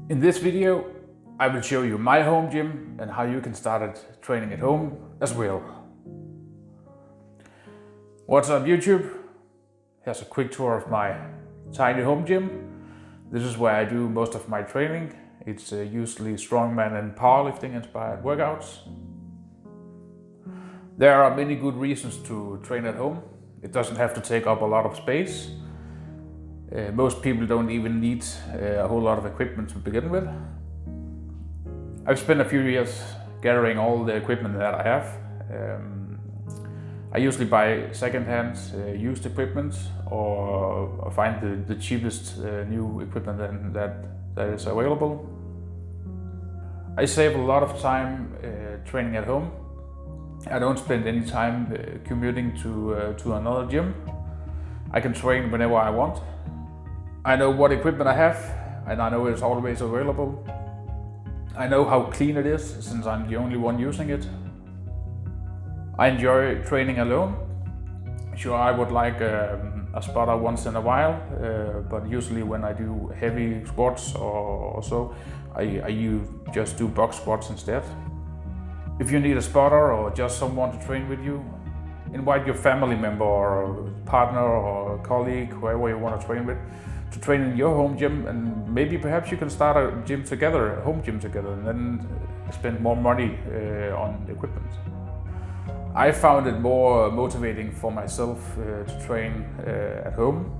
In this video, I will show you my home gym and how you can start training at home as well. What's up YouTube? Here's a quick tour of my tiny home gym. This is where I do most of my training. It's usually strongman and powerlifting inspired workouts. There are many good reasons to train at home. It doesn't have to take up a lot of space. Most people don't even need a whole lot of equipment to begin with. I've spent a few years gathering all the equipment that I have. I usually buy second-hand used equipment or find the cheapest new equipment that is available. I save a lot of time training at home. I don't spend any time commuting to another gym. I can train whenever I want. I know what equipment I have, and I know it's always available. I know how clean it is, since I'm the only one using it. I enjoy training alone. Sure, I would like a spotter once in a while, but usually when I do heavy squats or so, I just do box squats instead. If you need a spotter or just someone to train with you, invite your family member or partner or colleague, whoever you want to train with, to train in your home gym, and maybe perhaps you can start a gym together, a home gym together, and then spend more money on equipment. I found it more motivating for myself to train at home.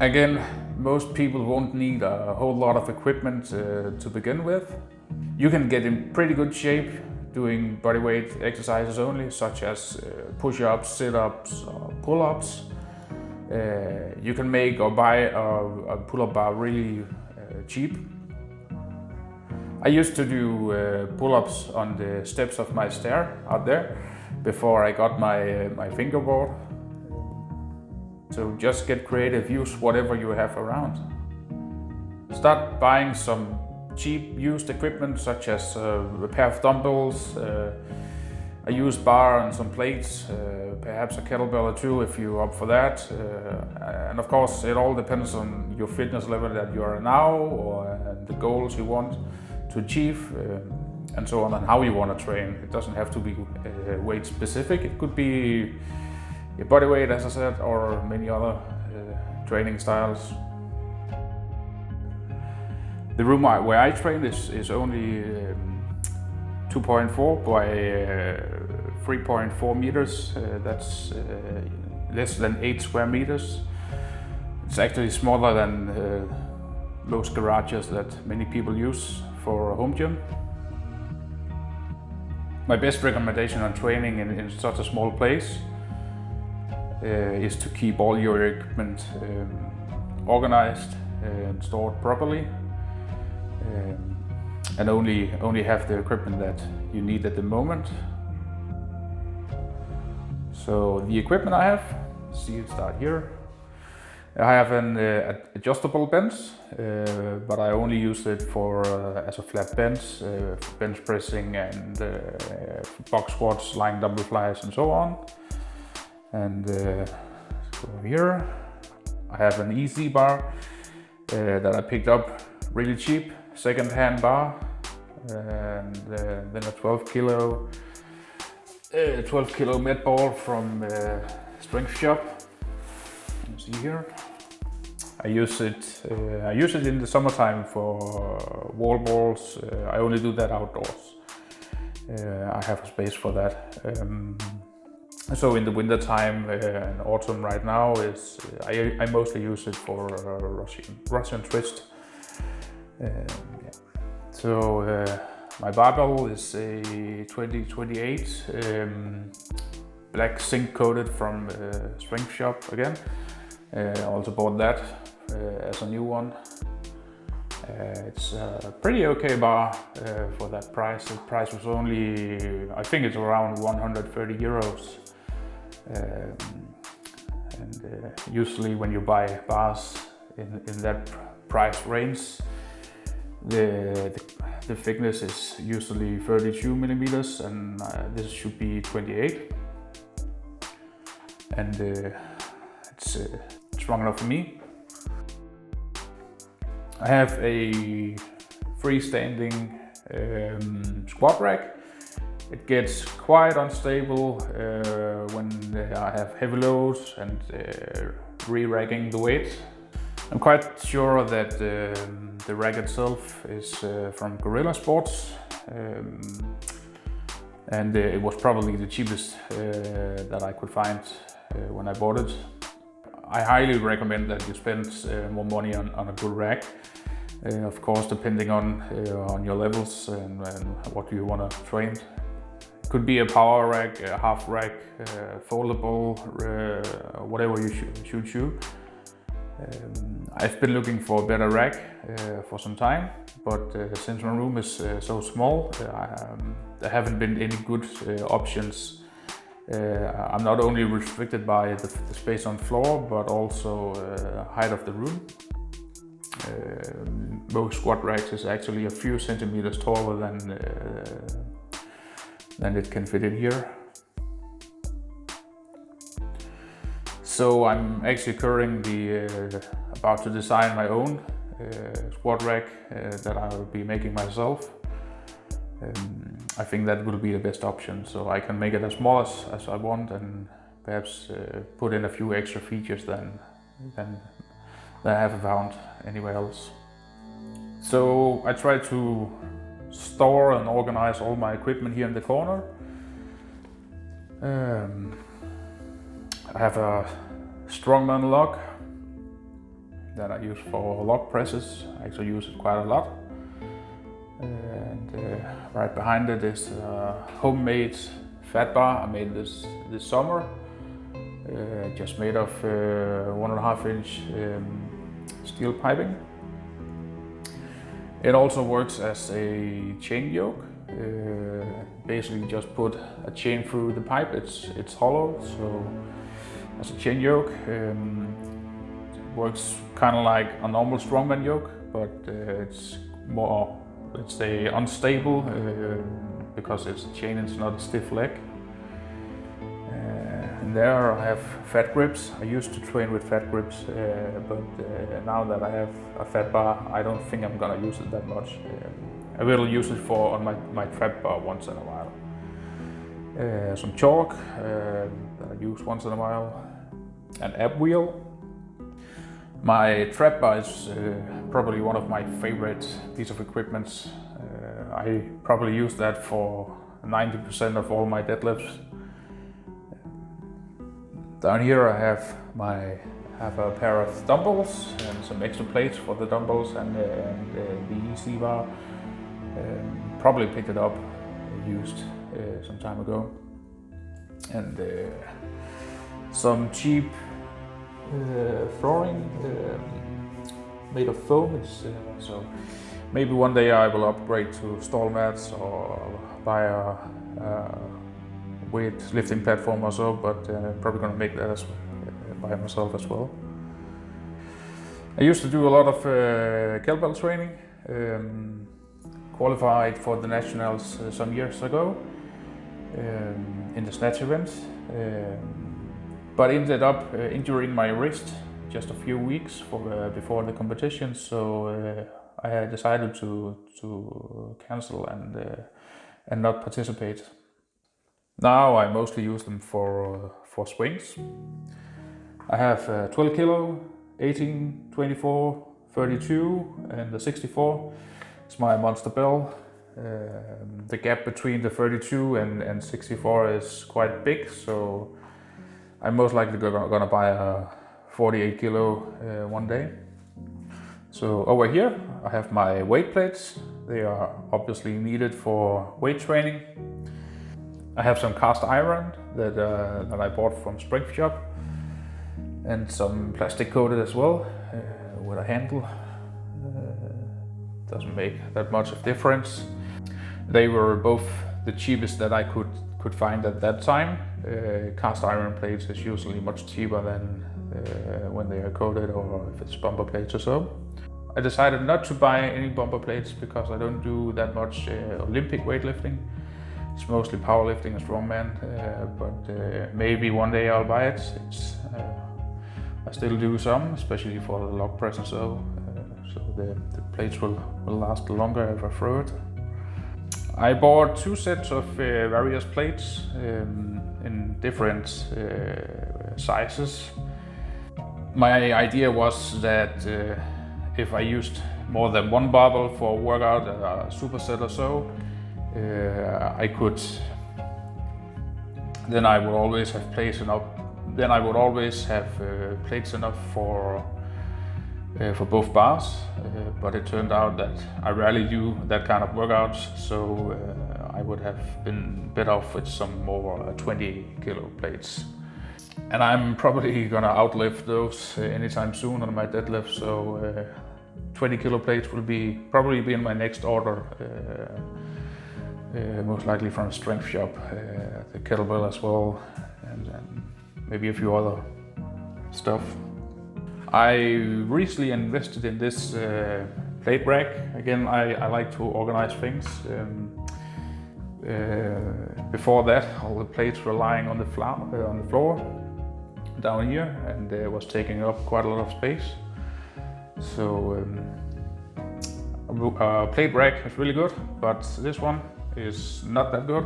Again, most people won't need a whole lot of equipment to begin with. You can get in pretty good shape doing bodyweight exercises only, such as push-ups, sit-ups, or pull-ups. You can make or buy a pull-up bar really cheap. I used to do pull-ups on the steps of my stair out there before I got my fingerboard. So just get creative, use whatever you have around. Start buying some cheap used equipment, such as a pair of dumbbells, a used bar and some plates, perhaps a kettlebell or two if you're up for that. And of course, it all depends on your fitness level that you are now, or the goals you want to achieve, and so on, and how you want to train. It doesn't have to be weight specific. It could be a body weight, as I said, or many other training styles. The room where I train is only 2.4 by 3.4 meters. That's less than 8 square meters. It's actually smaller than most garages that many people use for a home gym. My best recommendation on training in such a small place is to keep all your equipment organized and stored properly, and only have the equipment that you need at the moment. So the equipment I have, start here. I have an adjustable bench, but I only use it for as a flat bench, for bench pressing and box squats, lying double flies, and so on. And so here I have an easy bar that I picked up really cheap, second-hand bar, and then a 12 kilo med ball from Strength Shop. You see here. I use it in the summertime for wall balls. I only do that outdoors. I have a space for that. So in the winter time and autumn right now, I mostly use it for Russian twist. Yeah. So my barbell is a 2028 black zinc coated from Strength Shop again. I also bought that as a new one. It's a pretty okay bar for that price. The price was only, I think it's around 130 euros. And usually when you buy bars in that price range, the thickness is usually 32 millimeters, and this should be 28. And it's strong enough for me. I have a freestanding squat rack. It gets quite unstable when I have heavy loads and re-racking the weight. I'm quite sure that the rack itself is from Gorilla Sports, and it was probably the cheapest that I could find when I bought it. I highly recommend that you spend more money on a good rack, of course depending on your levels and what you want to train. It could be a power rack, a half rack, foldable, whatever you shoot. I've been looking for a better rack for some time, but since my room is so small, there haven't been any good options. I'm not only restricted by the space on floor, but also height of the room. Most squat racks is actually a few centimeters taller than it can fit in here. So I'm actually currently about to design my own squat rack that I will be making myself. I think that will be the best option, so I can make it as small as I want and perhaps put in a few extra features than I have found anywhere else. So I try to store and organize all my equipment here in the corner. I have a strongman lock that I use for log presses. I actually use it quite a lot. And right behind it is a homemade fat bar I made this summer. Just made of 1.5 inch steel piping. It also works as a chain yoke. Basically just put a chain through the pipe. It's hollow, so as a chain yoke. It works kind of like a normal strongman yoke, but it's more, let's say, unstable because it's a chain, it's not a stiff leg. And there I have fat grips. I used to train with fat grips, but now that I have a fat bar, I don't think I'm gonna use it that much. I will use it on my trap bar once in a while. Some chalk that I use once in a while, an ab wheel. My trap bar is probably one of my favorite piece of equipment. I probably use that for 90% of all my deadlifts. Down here I have a pair of dumbbells and some extra plates for the dumbbells and the EC bar. Probably picked it up, used some time ago. And some cheap flooring made of foam. So maybe one day I will upgrade to stall mats or buy a weight lifting platform or so, but probably gonna make that by myself as well. I used to do a lot of kettlebell training. Qualified for the nationals some years ago in the snatch event, but ended up injuring my wrist just a few weeks before the competition. So I had decided to cancel and not participate. Now I mostly use them for swings. I have 12 kilo, 18, 24, 32 and the 64. It's my monster bell. The gap between the 32 and 64 is quite big, so I'm most likely gonna buy a 48 kilo one day. So over here I have my weight plates. They are obviously needed for weight training. I have some cast iron that I bought from Spring Shop, and some plastic coated as well with a handle. Doesn't make that much of difference. They were both the cheapest that I could find at that time. Cast iron plates is usually much cheaper than when they are coated or if it's bumper plates or so. I decided not to buy any bumper plates because I don't do that much Olympic weightlifting. It's mostly powerlifting and strongman, but maybe one day I'll buy it. I still do some, especially for the log press and so. so the plates will last longer if I throw it. I bought 2 sets of various plates in different sizes. My idea was that if I used more than one barbell for a workout, a superset or so, then I would always have plates enough. Then I would always have plates enough for both bars. But it turned out that I rarely do that kind of workouts, so I would have been better off with some more 20 kilo plates. And I'm probably gonna outlive those anytime soon on my deadlift, so 20 kilo plates will probably be in my next order, most likely from a strength shop, the kettlebell as well, and maybe a few other stuff. I recently invested in this plate rack. Again, I like to organize things. Before that, all the plates were lying on the floor down here, and it was taking up quite a lot of space. So a plate rack is really good, but this one is not that good.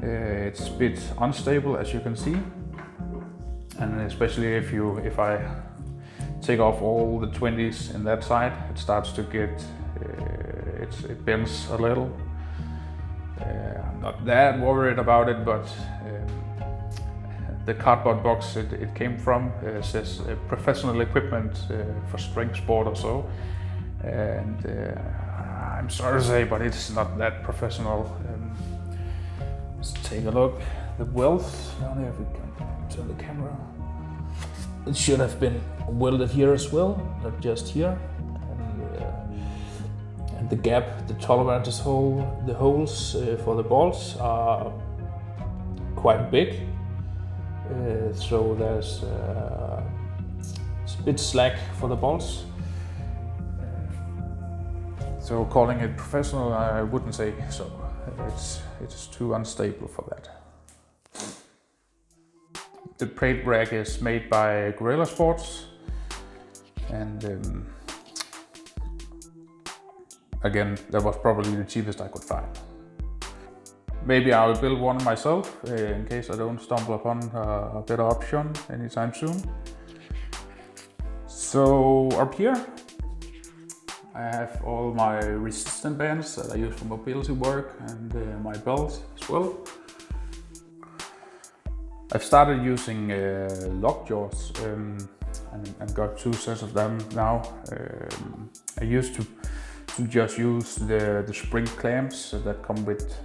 It's a bit unstable, as you can see, and especially if I take off all the 20s in that side, it starts to get it bends a little. I'm not that worried about it, but the cardboard box it came from says professional equipment for strength sport or so, and I'm sorry to say, but it's not that professional. Let's take a look. The welds down here, if we can turn the camera. It should have been welded here as well, not just here. And the gap, the tolerances hole, the holes for the balls are quite big. So there's it's a bit slack for the balls. So calling it professional, I wouldn't say so. It's too unstable for that. The plate rack is made by Gorilla Sports, and again, that was probably the cheapest I could find. Maybe I'll build one myself in case I don't stumble upon a better option anytime soon. So up here, I have all my resistance bands that I use for mobility work, and my belt as well. I've started using lockjaws and got 2 sets of them now. I used to just use the spring clamps that come with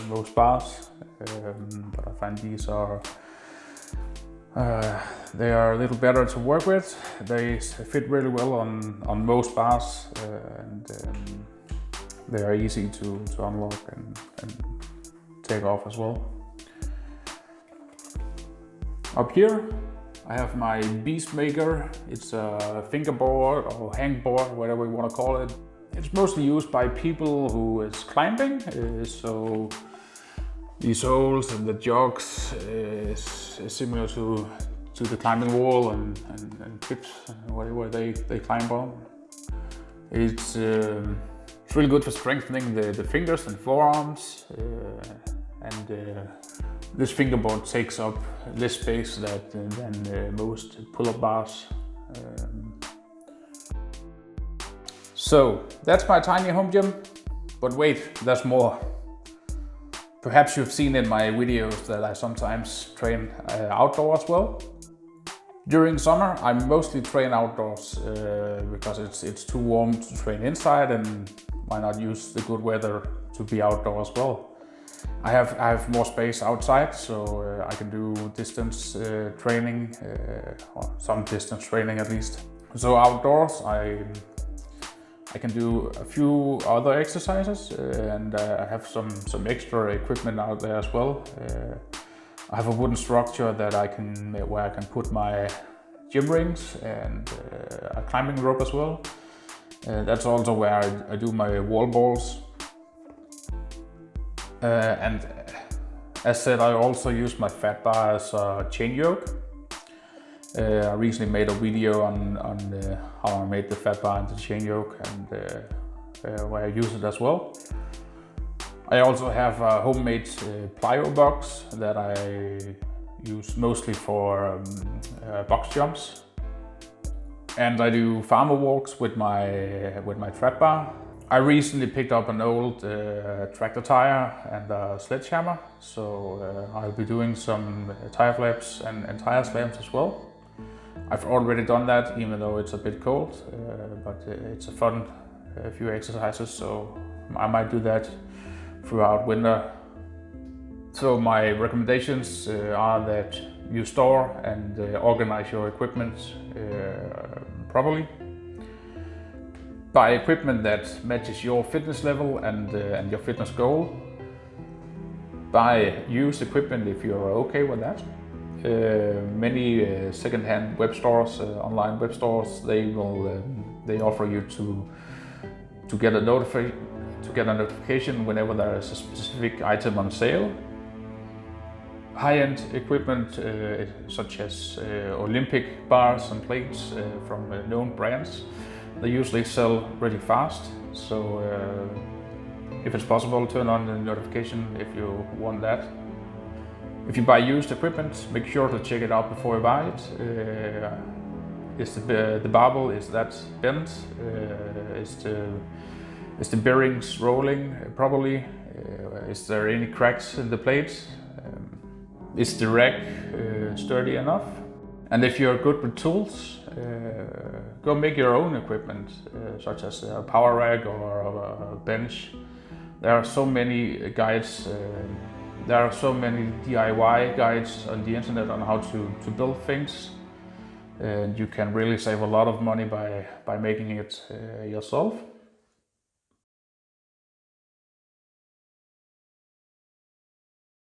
most bars, but I find these are they are a little better to work with. They fit really well on most bars, and they are easy to unlock and take off as well. Up here I have my Beast Maker. It's a fingerboard or hangboard, whatever you want to call it. It's mostly used by people who is climbing, so these holes and the jogs is similar to the climbing wall and Gripz, whatever they climb on. It's really good for strengthening the fingers and forearms, and this fingerboard takes up less space than most pull-up bars. So that's my tiny home gym, but wait, there's more. Perhaps you've seen in my videos that I sometimes train outdoors as well. During summer, I mostly train outdoors because it's too warm to train inside, and why not use the good weather to be outdoors as well. I have more space outside, so I can do distance training, or some distance training at least. So outdoors, I can do a few other exercises, and I have some extra equipment out there as well. I have a wooden structure that where I can put my gym rings and a climbing rope as well. That's also where I do my wall balls. And as said, I also use my fat bar as a chain yoke. I recently made a video on how I made the fat bar into chain yoke and where I use it as well. I also have a homemade plyo box that I use mostly for box jumps. And I do farmer walks with my trap bar. I recently picked up an old tractor tire and a sledgehammer, so I'll be doing some tire flaps and tire slams as well. I've already done that, even though it's a bit cold, but it's a fun few exercises, so I might do that throughout winter. So my recommendations are that you store and organize your equipment properly. Buy equipment that matches your fitness level and your fitness goal. Buy used equipment if you're okay with that. Many second-hand web stores, online web stores, they offer you to get a notification whenever there is a specific item on sale. High-end equipment such as Olympic bars and plates from known brands, they usually sell really fast. So if it's possible, turn on the notification if you want that. If you buy used equipment, make sure to check it out before you buy it. Is the barbell, is that bent? Is the bearings rolling properly? Is there any cracks in the plates? Is the rack sturdy enough? And if you're good with tools, go make your own equipment, such as a power rack or a bench. There are so many guides. There are so many DIY guides on the internet on how to build things, and you can really save a lot of money by making it yourself.